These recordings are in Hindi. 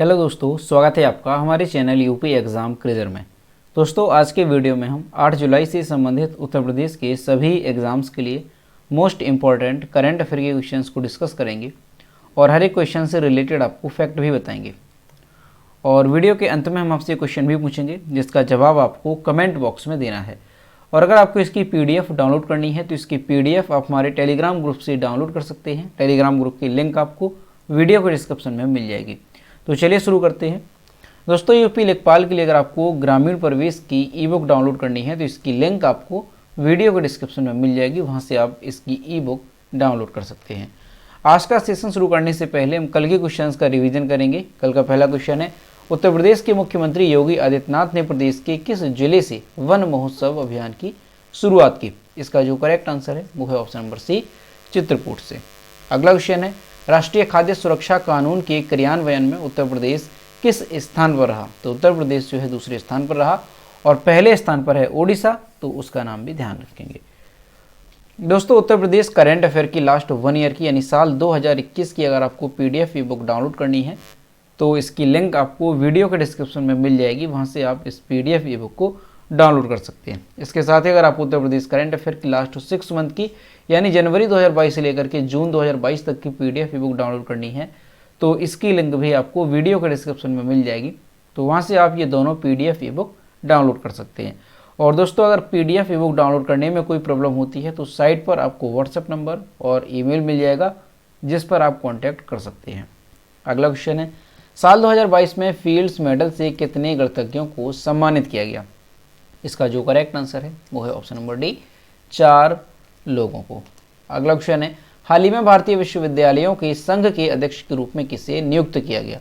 हेलो दोस्तों, स्वागत है आपका हमारे चैनल यूपी एग्ज़ाम क्रिजर में। दोस्तों, आज के वीडियो में हम 8 जुलाई से संबंधित उत्तर प्रदेश के सभी एग्ज़ाम्स के लिए मोस्ट इम्पॉर्टेंट करंट अफेयर के क्वेश्चंस को डिस्कस करेंगे और हर एक क्वेश्चन से रिलेटेड आपको फैक्ट भी बताएंगे। और वीडियो के अंत में हम आपसे क्वेश्चन भी पूछेंगे जिसका जवाब आपको कमेंट बॉक्स में देना है। और अगर आपको इसकी PDF डाउनलोड करनी है तो इसकी PDF आप हमारे टेलीग्राम ग्रुप से डाउनलोड कर सकते हैं। टेलीग्राम ग्रुप की लिंक आपको वीडियो के डिस्क्रिप्शन में मिल जाएगी। तो चलिए शुरू करते हैं। दोस्तों, यूपी लेखपाल के लिए अगर आपको ग्रामीण प्रवेश की ई बुक डाउनलोड करनी है तो इसकी लिंक आपको वीडियो के डिस्क्रिप्शन में मिल जाएगी, वहां से आप इसकी ई बुक डाउनलोड कर सकते हैं। आज का सेशन शुरू करने से पहले हम कल के क्वेश्चंस का रिवीजन करेंगे। कल का पहला क्वेश्चन है, उत्तर प्रदेश के मुख्यमंत्री योगी आदित्यनाथ ने प्रदेश के किस जिले से वन महोत्सव अभियान की शुरुआत की? इसका जो करेक्ट आंसर है वो है ऑप्शन नंबर सी, चित्रकूट से। अगला क्वेश्चन है, राष्ट्रीय खाद्य सुरक्षा कानून के क्रियान्वयन में उत्तर प्रदेश किस स्थान पर रहा? तो उत्तर प्रदेश जो है दूसरे स्थान पर रहा और पहले स्थान पर है ओडिशा, तो उसका नाम भी ध्यान रखेंगे। दोस्तों, उत्तर प्रदेश करंट अफेयर की लास्ट 1 ईयर की यानी साल 2021 की अगर आपको PDF ई बुक डाउनलोड करनी है तो इसकी लिंक आपको वीडियो के डिस्क्रिप्शन में मिल जाएगी, वहाँ से आप इस PDF ई बुक को डाउनलोड कर सकते हैं। इसके साथ ही अगर आपको उत्तर प्रदेश करंट अफेयर की लास्ट 6 मंथ की यानी जनवरी 2022 से लेकर के जून 2022 तक की PDF ई बुक डाउनलोड करनी है तो इसकी लिंक भी आपको वीडियो के डिस्क्रिप्शन में मिल जाएगी, तो वहाँ से आप ये दोनों PDF ई बुक डाउनलोड कर सकते हैं। और दोस्तों, अगर PDF ई बुक डाउनलोड करने में कोई प्रॉब्लम होती है तो साइट पर आपको WhatsApp नंबर और ईमेल मिल जाएगा जिस पर आप कॉन्टैक्ट कर सकते हैं। अगला क्वेश्चन है, साल 2022 में फील्ड्स मेडल से कितने गणतज्ञों को सम्मानित किया गया? इसका जो करेक्ट आंसर है वो है ऑप्शन नंबर डी, 4 लोगों को। अगला क्वेश्चन है, हाल ही में भारतीय विश्वविद्यालयों के संघ के अध्यक्ष के रूप में किसे नियुक्त किया गया?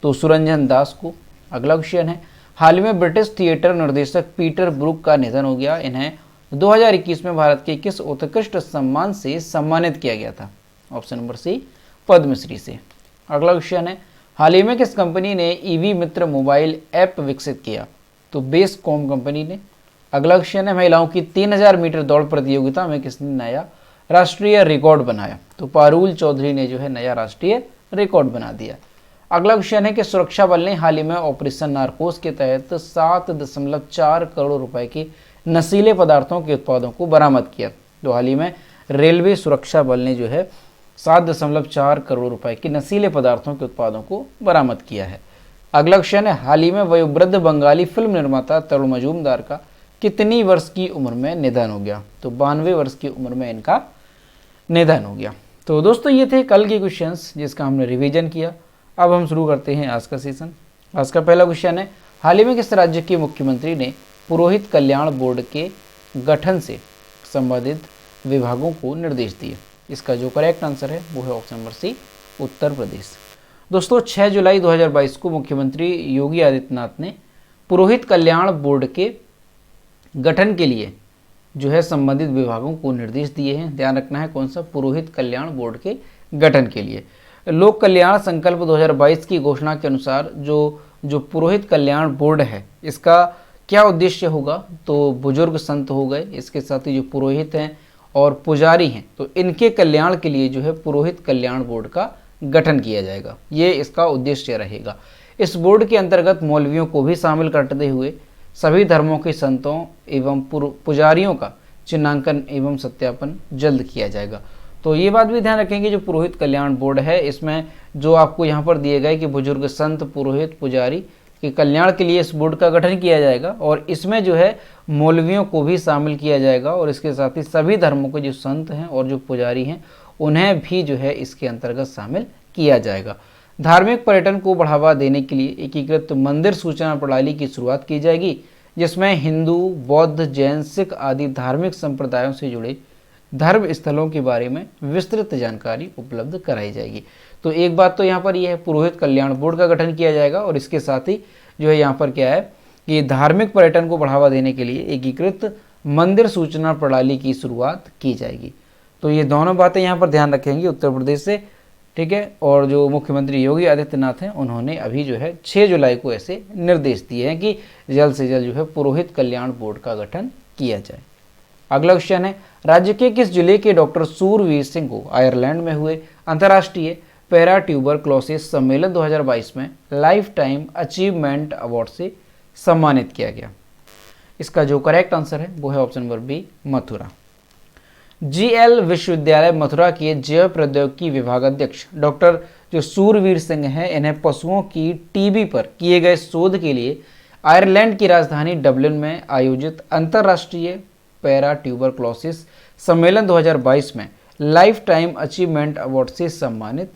तो सुरंजन दास को। अगला क्वेश्चन है, हाल ही में ब्रिटिश थिएटर निर्देशक पीटर ब्रूक का निधन हो गया, इन्हें 2021 में भारत के किस उत्कृष्ट सम्मान से सम्मानित किया गया था? ऑप्शन नंबर सी, पद्मश्री से। अगला क्वेश्चन है, हाल ही में किस कंपनी ने EV मित्र मोबाइल ऐप विकसित किया? तो बेसकॉम कंपनी ने। अगला क्वेश्चन है, महिलाओं की 3000 मीटर दौड़ प्रतियोगिता में किसने नया राष्ट्रीय रिकॉर्ड बनाया? तो पारुल चौधरी ने जो है नया राष्ट्रीय रिकॉर्ड बना दिया। अगला क्वेश्चन है कि सुरक्षा बल ने हाल ही में ऑपरेशन नारकोस के तहत 7.4 करोड़ रुपए के नशीले पदार्थों के उत्पादों को बरामद किया। तो हाल ही में रेलवे सुरक्षा बल ने जो है 7.4 करोड़ रुपए के नशीले पदार्थों के उत्पादों को बरामद किया है। अगला क्वेश्चन है, हाल ही में वयोवृद्ध बंगाली फिल्म निर्माता तरुण मजूमदार का कितनी वर्ष की उम्र में निधन हो गया? तो 92 वर्ष की उम्र में इनका निधन हो गया। तो दोस्तों, ये थे कल के क्वेश्चंस जिसका हमने रिवीजन किया। अब हम शुरू करते हैं आज का सेशन। आज का पहला क्वेश्चन है, हाल ही में किस राज्य के मुख्यमंत्री ने पुरोहित कल्याण बोर्ड के गठन से संबंधित विभागों को निर्देश दिए? इसका जो करेक्ट आंसर है वो है option number C, Uttar Pradesh. दोस्तों, 6 जुलाई 2022 को मुख्यमंत्री योगी आदित्यनाथ ने पुरोहित कल्याण बोर्ड के गठन के लिए जो है संबंधित विभागों को निर्देश दिए हैं। ध्यान रखना है कौन सा, पुरोहित कल्याण बोर्ड के गठन के लिए। लोक कल्याण संकल्प 2022 की घोषणा के अनुसार जो पुरोहित कल्याण बोर्ड है इसका क्या उद्देश्य होगा? तो बुजुर्ग संत हो गए, इसके साथ ही जो पुरोहित हैं और पुजारी हैं तो इनके कल्याण के लिए जो है पुरोहित कल्याण बोर्ड का गठन किया जाएगा, ये इसका उद्देश्य रहेगा। इस बोर्ड के अंतर्गत मौलवियों को भी शामिल करते हुए सभी धर्मों के संतों एवं पुजारियों का चिन्हांकन एवं सत्यापन जल्द किया जाएगा। तो ये बात भी ध्यान रखेंगे, जो पुरोहित कल्याण बोर्ड है इसमें जो आपको यहाँ पर दिए गए कि बुजुर्ग संत पुरोहित पुजारी के कल्याण के लिए इस बोर्ड का गठन किया जाएगा और इसमें जो है मौलवियों को भी शामिल किया जाएगा और इसके साथ ही सभी धर्मों के जो संत हैं और जो पुजारी हैं उन्हें भी जो है इसके अंतर्गत शामिल किया जाएगा। धार्मिक पर्यटन को बढ़ावा देने के लिए एकीकृत मंदिर सूचना प्रणाली की शुरुआत की जाएगी जिसमें हिंदू, बौद्ध, जैन, सिख आदि धार्मिक संप्रदायों से जुड़े धर्म स्थलों के बारे में विस्तृत जानकारी उपलब्ध कराई जाएगी। तो एक बात तो यहाँ पर यह है, पुरोहित कल्याण बोर्ड का गठन किया जाएगा और इसके साथ ही जो है यहाँ पर क्या है कि धार्मिक पर्यटन को बढ़ावा देने के लिए एकीकृत मंदिर सूचना प्रणाली की शुरुआत की जाएगी। तो ये दोनों बातें यहाँ पर ध्यान रखेंगे उत्तर प्रदेश से, ठीक है। और जो मुख्यमंत्री योगी आदित्यनाथ हैं उन्होंने अभी जो है 6 जुलाई को ऐसे निर्देश दिए हैं कि जल्द से जल्द जो है पुरोहित कल्याण बोर्ड का गठन किया जाए। अगला क्वेश्चन है, राज्य के किस जिले के डॉक्टर सूरवीर सिंह को आयरलैंड में हुए अंतर्राष्ट्रीय पैरा ट्यूबरक्लोसिस सम्मेलन 2022 में लाइफ टाइम अचीवमेंट अवार्ड से सम्मानित किया गया। इसका जो करेक्ट आंसर है वो है option number B, Mathura. GL विश्वविद्यालय मथुरा के जैव प्रौद्योगिकी विभाग अध्यक्ष डॉक्टर जो सूरवीर सिंह हैं, इन्हें पशुओं की टीबी पर किए गए शोध के लिए आयरलैंड की राजधानी डबलिन में आयोजित अंतर्राष्ट्रीय पैरा ट्यूबरक्लोसिस सम्मेलन 2022 में लाइफ टाइम अचीवमेंट अवार्ड से सम्मानित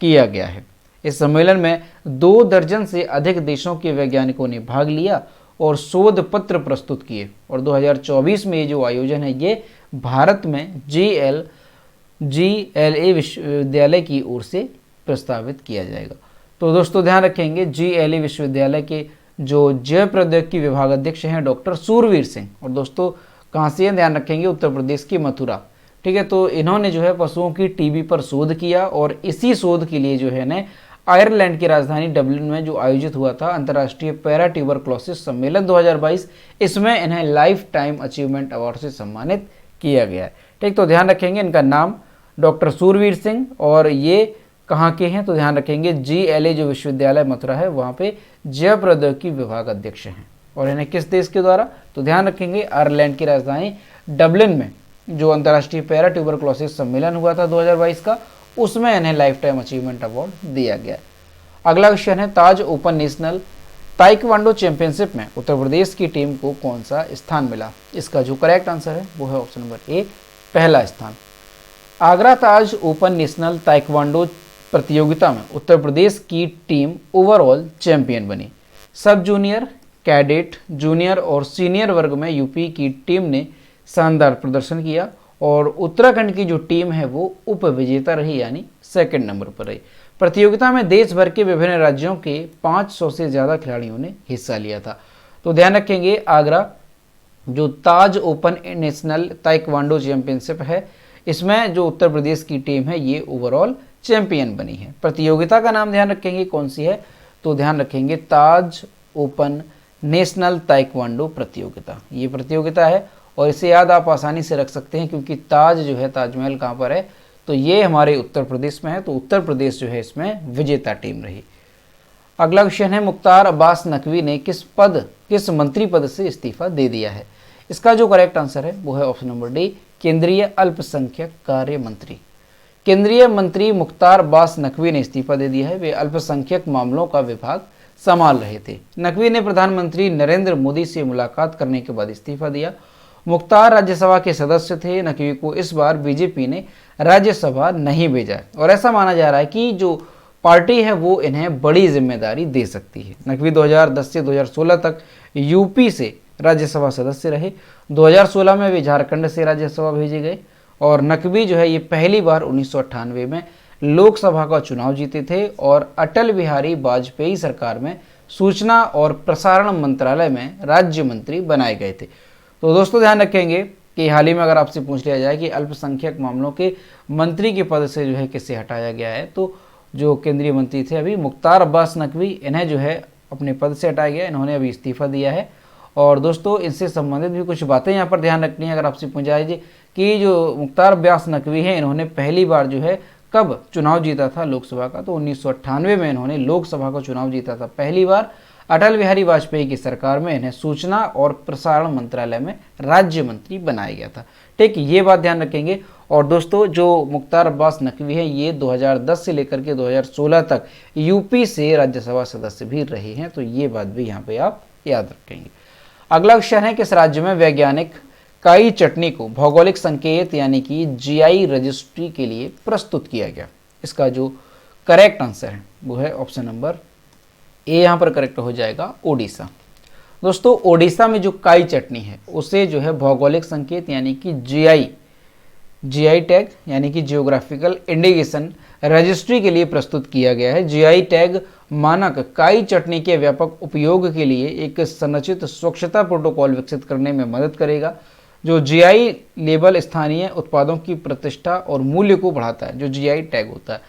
किया गया है। इस सम्मेलन में 2 दर्जन से अधिक देशों के वैज्ञानिकों ने भाग लिया और शोध पत्र प्रस्तुत किए, और 2024 में ये जो आयोजन है ये भारत में जीएलए विश्वविद्यालय की ओर से प्रस्तावित किया जाएगा। तो दोस्तों ध्यान रखेंगे, जीएलए विश्वविद्यालय के जो जैव प्रौद्योगिकी विभाग अध्यक्ष हैं डॉक्टर सूरवीर सिंह, और दोस्तों कहाँ से ध्यान रखेंगे, उत्तर प्रदेश की मथुरा। ठीक है, तो इन्होंने जो है पशुओं की टीबी पर शोध किया, और इसी शोध के लिए जो है ना आयरलैंड की राजधानी डबलिन में जो आयोजित हुआ था अंतर्राष्ट्रीय पैरा ट्यूबरक्लोसिस सम्मेलन 2022, इसमें इन्हें लाइफ टाइम अचीवमेंट अवार्ड से सम्मानित किया गया है। ठीक, तो ध्यान रखेंगे इनका नाम डॉक्टर सूरवीर सिंह, और ये कहाँ के हैं, तो ध्यान रखेंगे जीएलए जो विश्वविद्यालय मथुरा है वहाँ पे जैव प्रौद्योगिकी विभाग अध्यक्ष हैं। और इन्हें किस देश के द्वारा, तो ध्यान रखेंगे आयरलैंड की राजधानी डबलिन में जो अंतर्राष्ट्रीय पैरा ट्यूबरक्लोसिस सम्मेलन हुआ था 2022 का, उसमें इन्हें लाइफ टाइम अचीवमेंट अवार्ड दिया गया। अगला क्वेश्चन है, ताज ओपन नेशनल ताइक्वांडो चैंपियनशिप में उत्तर प्रदेश की टीम को कौन सा स्थान मिला। इसका जो करेक्ट आंसर है वो है ऑप्शन नंबर ए, पहला स्थान। आगरा ताज ओपन नेशनल ताइक्वांडो प्रतियोगिता में उत्तर प्रदेश की टीम ओवरऑल चैंपियन बनी। सब जूनियर, कैडेट, जूनियर और सीनियर वर्ग में यूपी की टीम ने शानदार प्रदर्शन किया, और उत्तराखंड की जो टीम है वो उप विजेता रही, यानी सेकंड नंबर पर रही। प्रतियोगिता में देश भर के विभिन्न राज्यों के 500 से ज़्यादा खिलाड़ियों ने हिस्सा लिया था। तो ध्यान रखेंगे, आगरा जो ताज ओपन नेशनल ताइक्वांडो चैंपियनशिप है, इसमें जो उत्तर प्रदेश की टीम है ये ओवरऑल चैंपियन बनी है। प्रतियोगिता का नाम ध्यान रखेंगे कौन सी है, तो ध्यान रखेंगे ताज ओपन नेशनल ताइक्वांडो प्रतियोगिता, ये प्रतियोगिता है। और इसे याद आप आसानी से रख सकते हैं, क्योंकि ताज जो है, ताजमहल कहाँ पर है, तो ये हमारे उत्तर प्रदेश में है, तो उत्तर प्रदेश जो है इसमें विजेता टीम रही। अगला क्वेश्चन है, मुख्तार अब्बास नकवी ने किस मंत्री पद से इस्तीफा दे दिया है। इसका जो करेक्ट आंसर है वो है ऑप्शन नंबर डी, केंद्रीय अल्पसंख्यक कार्य मंत्री। केंद्रीय मंत्री मुख्तार अब्बास नकवी ने इस्तीफा दे दिया है, वे अल्पसंख्यक मामलों का विभाग संभाल रहे थे। नकवी ने प्रधानमंत्री नरेंद्र मोदी से मुलाकात करने के बाद इस्तीफा दिया। मुख्तार राज्यसभा के सदस्य थे, नकवी को इस बार बीजेपी ने राज्यसभा नहीं भेजा, और ऐसा माना जा रहा है कि जो पार्टी है वो इन्हें बड़ी जिम्मेदारी दे सकती है। नकवी 2010 से 2016 तक यूपी से राज्यसभा सदस्य रहे। 2016 में वे झारखंड से राज्यसभा भेजे गए, और नकवी जो है ये पहली बार 1998 में लोकसभा का चुनाव जीते थे, और अटल बिहारी वाजपेयी सरकार में सूचना और प्रसारण मंत्रालय में राज्य मंत्री बनाए गए थे। तो दोस्तों ध्यान रखेंगे कि हाल ही में अगर आपसे पूछ लिया जाए कि अल्पसंख्यक मामलों के मंत्री के पद से जो है किसे हटाया गया है, तो जो केंद्रीय मंत्री थे अभी मुख्तार अब्बास नकवी, इन्हें जो है अपने पद से हटाया गया, इन्होंने अभी इस्तीफा दिया है। और दोस्तों इनसे संबंधित भी कुछ बातें यहाँ पर ध्यान रखनी है। अगर आपसे पूछा जाए कि जो मुख्तार अब्बास नकवी हैं, इन्होंने पहली बार जो है कब चुनाव जीता था लोकसभा का, तो 1998 में इन्होंने लोकसभा का चुनाव जीता था पहली बार। अटल बिहारी वाजपेयी की सरकार में इन्हें सूचना और प्रसारण मंत्रालय में राज्य मंत्री बनाया गया था। ठीक, ये बात ध्यान रखेंगे। और दोस्तों जो मुख्तार अब्बास नकवी है ये 2010 से लेकर के 2016 तक यूपी से राज्यसभा सदस्य भी रहे हैं, तो ये बात भी यहाँ पे आप याद रखेंगे। अगला क्वेश्चन है, किस राज्य में वैज्ञानिक काई चटनी को भौगोलिक संकेत यानी कि जीआई रजिस्ट्री के लिए प्रस्तुत किया गया। इसका जो करेक्ट आंसर है वो है ऑप्शन नंबर ए, यहाँ पर करेक्ट हो जाएगा ओडिशा। दोस्तों ओडिशा में जो काई चटनी है उसे जो है भौगोलिक संकेत यानी कि जीआई टैग यानी कि जियोग्राफिकल इंडिकेशन रजिस्ट्री के लिए प्रस्तुत किया गया है। जीआई टैग मानक काई चटनी के व्यापक उपयोग के लिए एक संरचित स्वच्छता प्रोटोकॉल विकसित करने में मदद करेगा। जो जीआई लेबल स्थानीय उत्पादों की प्रतिष्ठा और मूल्य को बढ़ाता है, जो जीआई टैग होता है,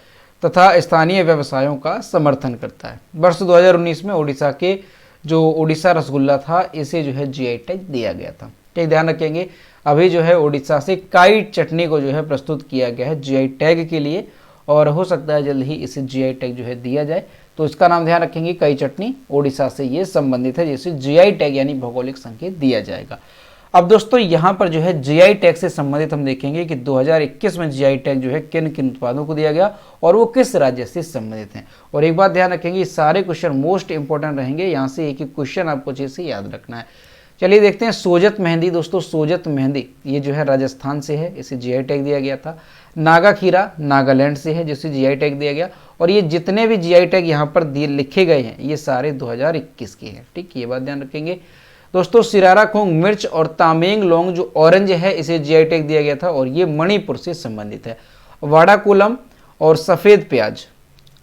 तथा स्थानीय व्यवसायों का समर्थन करता है। वर्ष 2019 में ओडिशा के जो ओडिशा रसगुल्ला था इसे जो है जीआई टैग दिया गया था। ठीक, ध्यान रखेंगे अभी जो है ओडिशा से काई चटनी को जो है प्रस्तुत किया गया है जीआई टैग के लिए। और हो सकता है जल्द ही इसे जीआई टैग जो है दिया जाए। तो इसका नाम ध्यान रखेंगे, कई चटनी ओडिशा से ये संबंधित है, जिसे जीआई टैग यानी भौगोलिक संकेत दिया जाएगा। अब दोस्तों यहाँ पर जो है जीआई टैग से संबंधित हम देखेंगे कि 2021 में जीआई टैग जो है किन किन उत्पादों को दिया गया और वो किस राज्य से संबंधित हैं। और एक बात ध्यान रखेंगे, सारे क्वेश्चन मोस्ट इंपॉर्टेंट रहेंगे, यहाँ से एक एक क्वेश्चन आपको अच्छे से याद रखना है। चलिए देखते हैं सोजत मेहंदी। दोस्तों सोजत मेहंदी ये जो है राजस्थान से है, इसे जीआई टैग दिया गया था। नागा खीरा नागालैंड से है, जिसे जीआई टैग दिया गया। और ये जितने भी जीआई टैग यहाँ पर लिखे गए हैं ये सारे 2021 के हैं। ठीक, ये बात ध्यान रखेंगे। दोस्तों सिरारा खोंग मिर्च और तामेंग लोंग जो ऑरेंज है, इसे जीआई टैग दिया गया था और ये मणिपुर से संबंधित है। वाड़ाकुलम और सफ़ेद प्याज,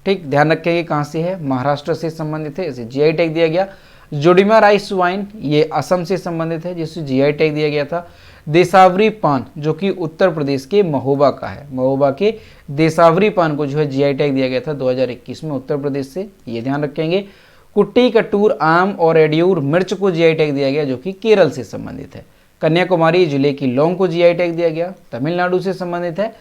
ठीक, ध्यान रखेंगे कहाँ से है, महाराष्ट्र से संबंधित है, इसे जीआई टैग दिया गया। जोडिमा राइस वाइन ये असम से संबंधित है, जिसे जीआई टैग दिया गया था। देसावरी पान जो कि उत्तर प्रदेश के महोबा का है, महोबा के देसावरी पान को जो है जीआई टैग दिया गया था 2021 में उत्तर प्रदेश से, ये ध्यान रखेंगे। कुट्टी कटूर आम और एडियूर मिर्च को जीआई टैग दिया गया, जो कि केरल से संबंधित है। कन्याकुमारी जिले की लौंग को जीआई टैग दिया गया, तमिलनाडु से संबंधित है।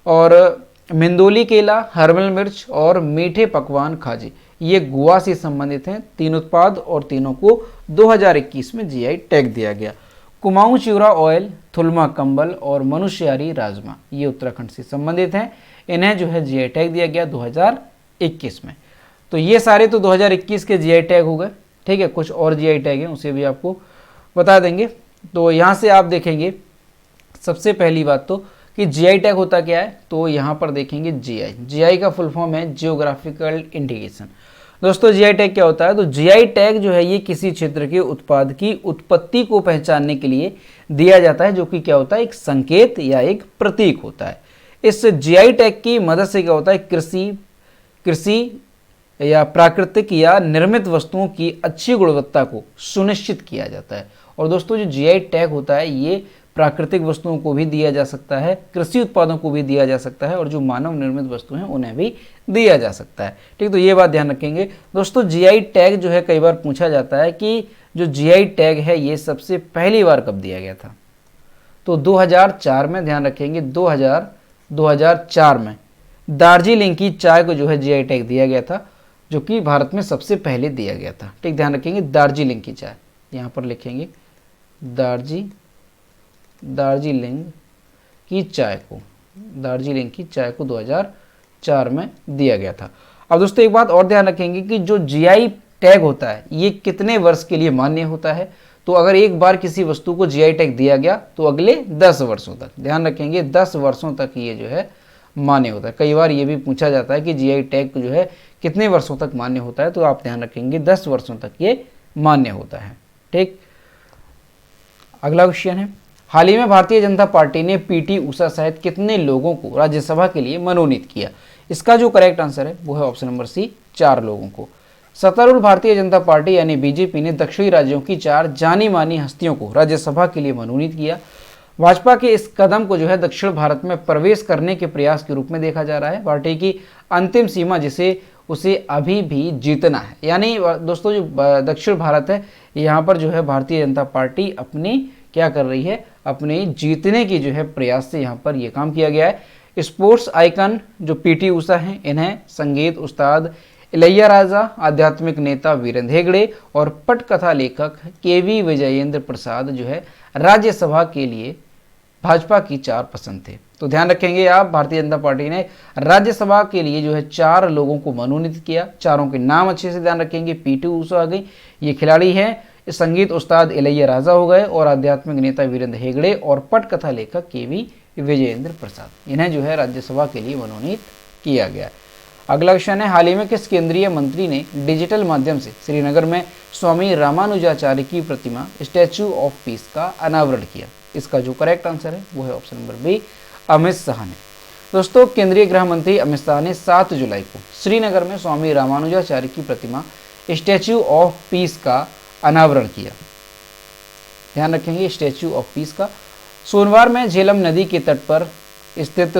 और मिंदोली केला, हर्बल मिर्च और मीठे पकवान खाजे ये गोवा से संबंधित हैं। 3 उत्पाद और तीनों को 2021 में जीआई टैग दिया गया। कुमाऊं चिवरा ऑयल, थुलमा कंबल और मनुष्यारी राजमा ये उत्तराखंड से संबंधित हैं, इन्हें जो है जीआई टैग दिया गया 2021 में। तो ये सारे तो 2021 के जीआई टैग हो गए। ठीक है, कुछ और जीआई टैग हैं उसे भी आपको बता देंगे। तो यहाँ से आप देखेंगे सबसे पहली बात तो कि जीआई टैग होता क्या है, तो यहाँ पर देखेंगे जीआई का फुल फॉर्म है जियोग्राफिकल इंडिकेशन। दोस्तों जीआई टैग क्या होता है, तो जीआई टैग जो है ये किसी क्षेत्र के उत्पाद की उत्पत्ति को पहचानने के लिए दिया जाता है, जो कि क्या होता है, एक संकेत या एक प्रतीक होता है। इस जीआई टैग की मदद से क्या होता है, कृषि या प्राकृतिक या निर्मित वस्तुओं की अच्छी गुणवत्ता को सुनिश्चित किया जाता है। और दोस्तों जो जीआई टैग होता है ये प्राकृतिक वस्तुओं को भी दिया जा सकता है, कृषि उत्पादों को भी दिया जा सकता है और जो मानव निर्मित वस्तु हैं उन्हें भी दिया जा सकता है। ठीक, तो ये बात ध्यान रखेंगे। दोस्तों जीआई टैग जो है कई बार पूछा जाता है कि जो जीआई टैग है ये सबसे पहली बार कब दिया गया था, तो 2004 में, ध्यान रखेंगे 2004 में दार्जिलिंग की चाय को जो है जीआई टैग दिया गया था, जो कि भारत में सबसे पहले दिया गया था। ठीक, ध्यान रखेंगे दार्जिलिंग की चाय, यहाँ पर लिखेंगे दार्जिलिंग की चाय को 2004 में दिया गया था। अब दोस्तों एक बात और ध्यान रखेंगे कि जो जीआई टैग होता है ये कितने वर्ष के लिए मान्य होता है, तो अगर एक बार किसी वस्तु को जीआई टैग दिया गया तो अगले 10 वर्षों तक, ध्यान रखेंगे 10 वर्षों तक ये जो है मान्य होता है। कई बार ये भी पूछा जाता है कि जीआई टैग जो है कितने वर्षों तक मान्य होता है, तो आप ध्यान रखेंगे 10 वर्षों तक ये मान्य होता है। ठीक, अगला क्वेश्चन है, हाल ही में भारतीय जनता पार्टी ने पीटी उषा सहित कितने लोगों को राज्यसभा के लिए मनोनीत किया? इसका जो करेक्ट आंसर है वो है ऑप्शन नंबर सी, 4 लोगों को। सत्तारूढ़ भारतीय जनता पार्टी यानी बीजेपी ने दक्षिणी राज्यों की 4 जानी मानी हस्तियों को राज्यसभा के लिए मनोनीत किया। भाजपा के इस कदम को जो है दक्षिण भारत में प्रवेश करने के प्रयास के रूप में देखा जा रहा है। पार्टी की अंतिम सीमा जिसे उसे अभी भी जीतना है, यानी दोस्तों जो दक्षिण भारत है यहाँ पर जो है भारतीय जनता पार्टी अपनी क्या कर रही है, अपने जीतने की जो है प्रयास से यहाँ पर यह काम किया गया है। स्पोर्ट्स आइकन जो पीटी उषा हैं, इन्हें संगीत उस्ताद इलैयाराजा, आध्यात्मिक नेता वीरेंद्र हेगड़े और पटकथा लेखक केवी विजयेंद्र प्रसाद जो है राज्यसभा के लिए भाजपा की 4 पसंद थे। तो ध्यान रखेंगे आप, भारतीय जनता पार्टी ने राज्यसभा के लिए जो है 4 लोगों को मनोनीत किया। चारों के नाम अच्छे से ध्यान रखेंगे। पीटी उषा आ गई, ये खिलाड़ी हैं, संगीत उस्ताद इलैयाराजा हो गए और आध्यात्मिक नेता वीरेंद्र हेगड़े और पटकथा लेखक केवी विजयेंद्र प्रसाद, इन्हें जो है राज्यसभा के लिए मनोनीत किया गया। अगला क्वेश्चन है, हाल ही में किस केंद्रीय मंत्री ने डिजिटल माध्यम से श्रीनगर में स्वामी रामानुजाचार्य की प्रतिमा स्टैच्यू ऑफ पीस का अनावरण किया? इसका जो करेक्ट आंसर है वो है option number B, Amit Shah ने। दोस्तों केंद्रीय गृह मंत्री अमित शाह ने 7 जुलाई को श्रीनगर में स्वामी रामानुजाचार्य की प्रतिमा स्टैच्यू ऑफ पीस का अनावरण किया। ध्यान रखेंगे स्टैच्यू ऑफ पीस का। सोमवार में झेलम नदी के तट पर स्थित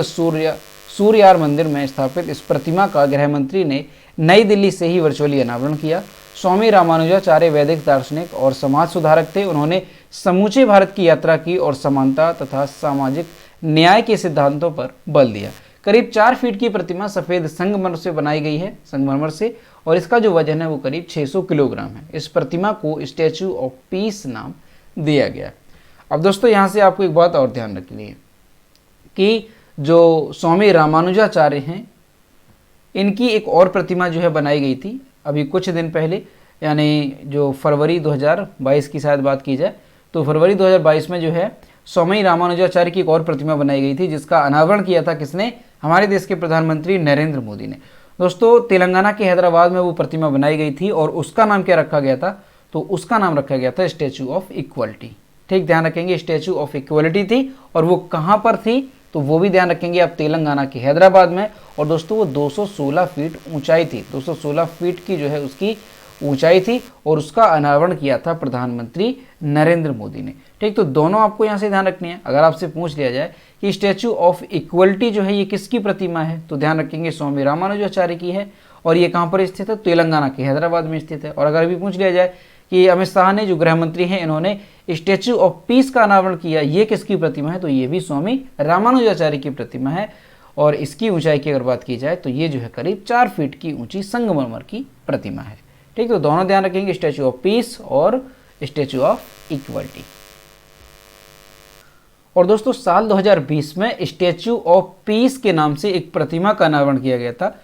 सूर्यार मंदिर में स्थापित इस प्रतिमा का गृह मंत्री ने नई दिल्ली से ही वर्चुअली अनावरण किया। स्वामी रामानुजाचार्य वैदिक दार्शनिक और समाज सुधारक थे। उन्होंने समूचे भारत की यात्रा की और समानता तथा सामाजिक न्याय के सिद्धांतों पर बल दिया। करीब 4 फीट की प्रतिमा सफ़ेद संगमरमर से बनाई गई है, संगमरमर से, और इसका जो वजन है वो करीब 600 किलोग्राम है। इस प्रतिमा को स्टैचू ऑफ पीस नाम दिया गया। अब दोस्तों यहाँ से आपको एक बात और ध्यान रखनी है कि जो स्वामी रामानुजाचार्य हैं, इनकी एक और प्रतिमा जो है बनाई गई थी अभी कुछ दिन पहले, यानी जो फरवरी 2022 की शायद बात की जाए तो फरवरी 2022 में जो है स्वामी रामानुजाचार्य की एक और प्रतिमा बनाई गई थी, जिसका अनावरण किया था किसने? हमारे देश के प्रधानमंत्री नरेंद्र मोदी ने। दोस्तों तेलंगाना के हैदराबाद में वो प्रतिमा बनाई गई थी और उसका नाम क्या रखा गया था? तो उसका नाम रखा गया था स्टैचू ऑफ इक्वलिटी। ठीक, ध्यान रखेंगे, स्टैचू ऑफ इक्वलिटी थी और वो कहाँ पर थी तो वो भी ध्यान रखेंगे आप, तेलंगाना के हैदराबाद में। और दोस्तों वो 216 फीट ऊंचाई थी, 216 फीट की जो है उसकी ऊंचाई थी और उसका अनावरण किया था प्रधानमंत्री नरेंद्र मोदी ने। ठीक, तो दोनों आपको यहाँ से ध्यान रखनी है। अगर आपसे पूछ लिया जाए कि स्टैचू ऑफ इक्वलिटी जो है ये किसकी प्रतिमा है, तो ध्यान रखेंगे स्वामी रामानुजाचार्य की है और ये कहाँ पर स्थित है? तेलंगाना के हैदराबाद में स्थित है। और अगर अभी पूछ लिया जाए कि अमित शाह ने, जो गृह मंत्री हैं, इन्होंने स्टैचू ऑफ पीस का अनावरण किया, ये किसकी प्रतिमा है? तो ये भी स्वामी रामानुजाचार्य की प्रतिमा है और इसकी ऊंचाई की अगर बात की जाए तो ये जो है करीब 4 फीट की ऊंची संगमरमर की प्रतिमा है। ठीक, तो दोनों ध्यान रखेंगे, स्टैचू ऑफ पीस और स्टैचू ऑफ इक्वलिटी। और दोस्तों साल 2020 में स्टैचू ऑफ पीस के नाम से एक प्रतिमा का अनावरण किया गया था,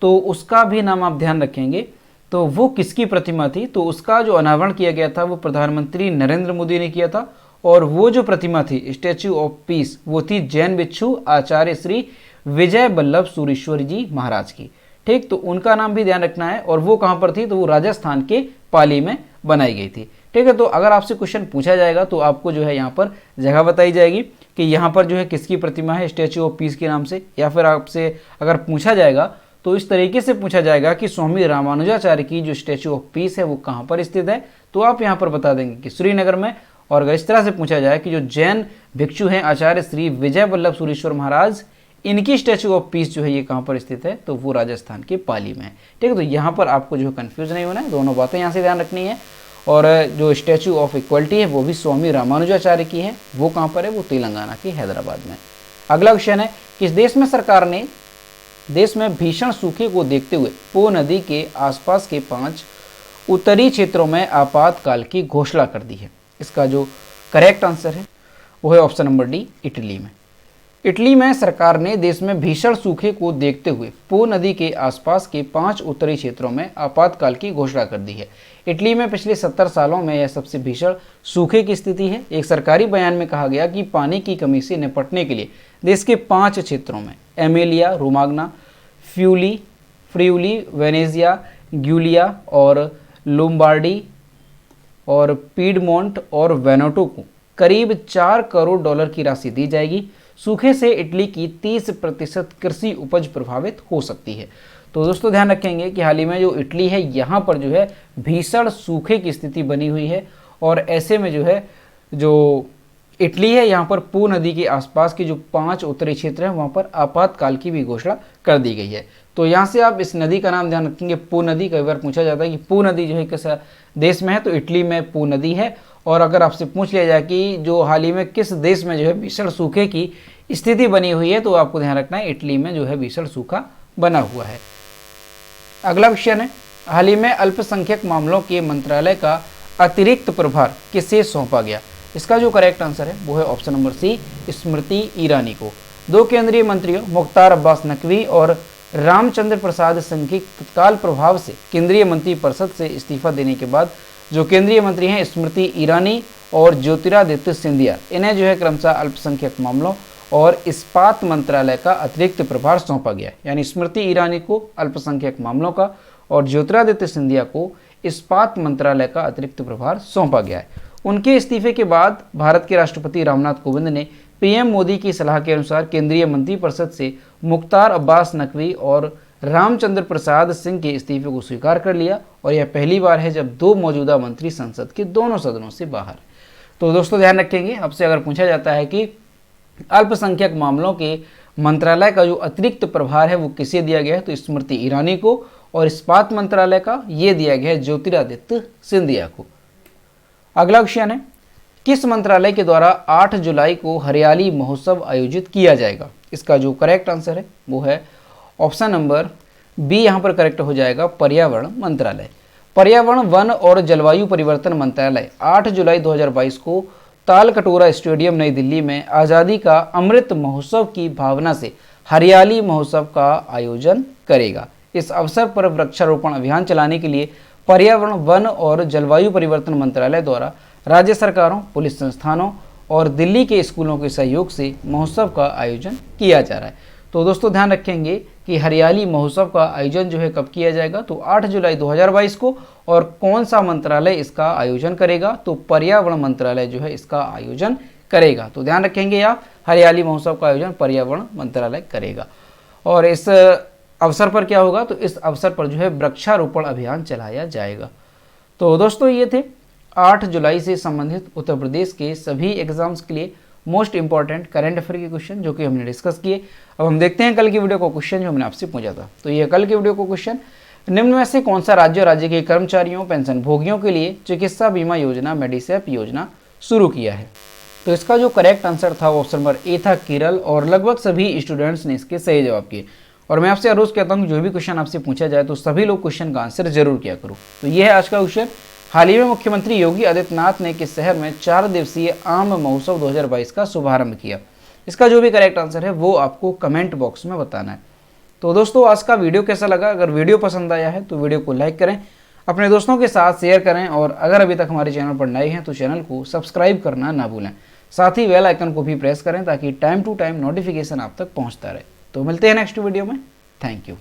तो उसका भी नाम आप ध्यान रखेंगे। तो वो किसकी प्रतिमा थी? तो उसका जो अनावरण किया गया था वो प्रधानमंत्री नरेंद्र मोदी ने किया था और वो जो प्रतिमा थी स्टैचू ऑफ पीस वो थी जैन भिक्षु आचार्य श्री विजय वल्लभ सूरीश्वर जी महाराज की। ठीक, तो उनका नाम भी ध्यान रखना है और वो कहाँ पर थी? तो वो राजस्थान के पाली में बनाई गई थी। ठीक है, तो अगर आपसे क्वेश्चन पूछा जाएगा तो आपको जो है यहाँ पर जगह बताई जाएगी कि यहाँ पर जो है किसकी प्रतिमा है स्टैचू ऑफ पीस के नाम से, या फिर आपसे अगर पूछा जाएगा तो इस तरीके से पूछा जाएगा कि स्वामी रामानुजाचार्य की जो स्टैचू ऑफ पीस है वो कहाँ पर स्थित है, तो आप यहाँ पर बता देंगे कि श्रीनगर में। और अगर इस तरह से पूछा जाए कि जो जैन भिक्षु हैं आचार्य श्री विजय वल्लभ सूरीश्वर महाराज, इनकी स्टैचू ऑफ पीस जो है ये कहाँ पर स्थित है, तो वो राजस्थान के पाली में है। ठीक है, तो यहाँ पर आपको जो है कन्फ्यूज नहीं होना है, दोनों बातें यहाँ से ध्यान रखनी है। और जो स्टैचू ऑफ इक्वलिटी है वो भी स्वामी रामानुजाचार्य की है, वो कहाँ पर है? वो तेलंगाना के हैदराबाद में। अगला क्वेश्चन है, किस देश में सरकार ने देश में भीषण सूखे को देखते हुए पो नदी के आसपास के 5 उत्तरी क्षेत्रों में आपातकाल की घोषणा कर दी है? इसका जो करेक्ट आंसर है वो है ऑप्शन नंबर डी, इटली में। इटली में सरकार ने देश में भीषण सूखे को देखते हुए पो नदी के आसपास के 5 उत्तरी क्षेत्रों में आपातकाल की घोषणा कर दी है। इटली में पिछले 70 सालों में यह सबसे भीषण सूखे की स्थिति है। एक सरकारी बयान में कहा गया कि पानी की कमी से निपटने के लिए देश के 5 क्षेत्रों में एमिलिया रोमाग्ना, फ्रियूली, वेनेजिया, ग्यूलिया और लोम्बार्डी और पीडमोंट और वेनेटो को करीब $4 करोड़ की राशि दी जाएगी। सूखे से इटली की 30% कृषि उपज प्रभावित हो सकती है। तो दोस्तों ध्यान रखेंगे कि हाल ही में जो इटली है यहाँ पर जो है भीषण सूखे की स्थिति बनी हुई है और ऐसे में जो है जो इटली है यहाँ पर पो नदी के आसपास के जो 5 उत्तरी क्षेत्र हैं वहाँ पर आपातकाल की भी घोषणा कर दी गई है। तो यहाँ से आप इस नदी का नाम ध्यान रखेंगे, पो नदी। कई बार पूछा जाता है कि पो नदी जो है किस देश में है, तो इटली में पो नदी है। और अगर आपसे पूछ लिया जाए कि जो हाल ही में किस देश में जो है भीषण सूखे की स्थिति बनी हुई है, तो आपको ध्यान रखना है इटली में जो है भीषण सूखा बना हुआ है। अगला क्वेश्चन है, हाल ही में अल्पसंख्यक मामलों के मंत्रालय का अतिरिक्त प्रभार किसे सौंपा गया? इसका जो करेक्ट आंसर है वो है option number C, Smriti Irani को। 2 केंद्रीय मंत्रियों मुख्तार अब्बास नकवी और रामचंद्र प्रसाद सिंह की तत्काल प्रभाव से केंद्रीय मंत्री परिषद से इस्तीफा देने के बाद जो केंद्रीय मंत्री हैं स्मृति ईरानी और ज्योतिरादित्य सिंधिया, इन्हें जो है क्रमशः अल्पसंख्यक मामलों और इस्पात मंत्रालय का अतिरिक्त प्रभार सौंपा गया। यानी स्मृति ईरानी को अल्पसंख्यक मामलों का और ज्योतिरादित्य सिंधिया को इस्पात मंत्रालय का अतिरिक्त प्रभार सौंपा गया है। उनके इस्तीफे के बाद भारत के राष्ट्रपति रामनाथ कोविंद ने पीएम मोदी की सलाह के अनुसार केंद्रीय मंत्रिपरिषद से मुख्तार अब्बास नकवी और रामचंद्र प्रसाद सिंह के इस्तीफे को स्वीकार कर लिया और यह पहली बार है जब 2 मौजूदा मंत्री संसद के दोनों सदनों से बाहर है। तो दोस्तों ध्यान रखेंगे, आपसे अगर पूछा जाता है कि अल्पसंख्यक मामलों के मंत्रालय का जो अतिरिक्त प्रभार है वो किसे दिया गया है, तो स्मृति ईरानी को, और इस्पात मंत्रालय का ये दिया गया है ज्योतिरादित्य सिंधिया को। अगला क्वेश्चन है, किस मंत्रालय के द्वारा 8 जुलाई को हरियाली महोत्सव आयोजित किया जाएगा? इसका जो करेक्ट आंसर है वो है ऑप्शन नंबर बी, यहाँ पर करेक्ट हो जाएगा पर्यावरण मंत्रालय। पर्यावरण, वन और जलवायु परिवर्तन मंत्रालय 8 जुलाई 2022 को तालकटोरा स्टेडियम नई दिल्ली में आज़ादी का अमृत महोत्सव की भावना से हरियाली महोत्सव का आयोजन करेगा। इस अवसर पर वृक्षारोपण अभियान चलाने के लिए पर्यावरण, वन और जलवायु परिवर्तन मंत्रालय द्वारा राज्य सरकारों, पुलिस संस्थानों और दिल्ली के स्कूलों के सहयोग से महोत्सव का आयोजन किया जा रहा है। तो दोस्तों ध्यान रखेंगे कि हरियाली महोत्सव का आयोजन जो है कब किया जाएगा, तो 8 जुलाई 2022 को। और कौन सा मंत्रालय इसका आयोजन करेगा, तो पर्यावरण मंत्रालय जो है इसका आयोजन करेगा। तो ध्यान रखेंगे आप, हरियाली महोत्सव का आयोजन पर्यावरण मंत्रालय करेगा। और इस अवसर पर क्या होगा, तो इस अवसर पर जो है वृक्षारोपण अभियान चलाया जाएगा। तो दोस्तों ये थे 8 जुलाई से संबंधित उत्तर प्रदेश के सभी एग्जाम्स के लिए मोस्ट इंपॉर्टेंट करंट अफेयर के क्वेश्चन जो कि हमने डिस्कस किए। अब हम देखते हैं कल की वीडियो को क्वेश्चन जो हमने आपसे पूछा था। तो ये कल की वीडियो को क्वेश्चन, निम्न में से कौन सा राज्य राज्य के कर्मचारियों, पेंशन भोगियों के लिए चिकित्सा बीमा योजना मेडिसेप योजना शुरू किया है। तो इसका जो करेक्ट आंसर था वो ऑप्शन नंबर ए था केरल, और लगभग सभी स्टूडेंट्स ने इसके सही जवाब किए। और मैं आपसे रोज कहता हूँ जो भी क्वेश्चन आपसे पूछा जाए तो सभी लोग क्वेश्चन का आंसर जरूर किया करो। तो ये है आज का क्वेश्चन, हाल ही में मुख्यमंत्री योगी आदित्यनाथ ने किस शहर में 4 दिवसीय आम महोत्सव 2022 का शुभारंभ किया। इसका जो भी करेक्ट आंसर है वो आपको कमेंट बॉक्स में बताना है। तो दोस्तों आज का वीडियो कैसा लगा, अगर वीडियो पसंद आया है तो वीडियो को लाइक करें, अपने दोस्तों के साथ शेयर करें, और अगर अभी तक हमारे चैनल पर नए हैं तो चैनल को सब्सक्राइब करना ना भूलें। साथ ही बेल आइकन को भी प्रेस करें ताकि टाइम टू टाइम नोटिफिकेशन आप तक पहुंचता रहे। तो मिलते हैं नेक्स्ट वीडियो में। Thank you.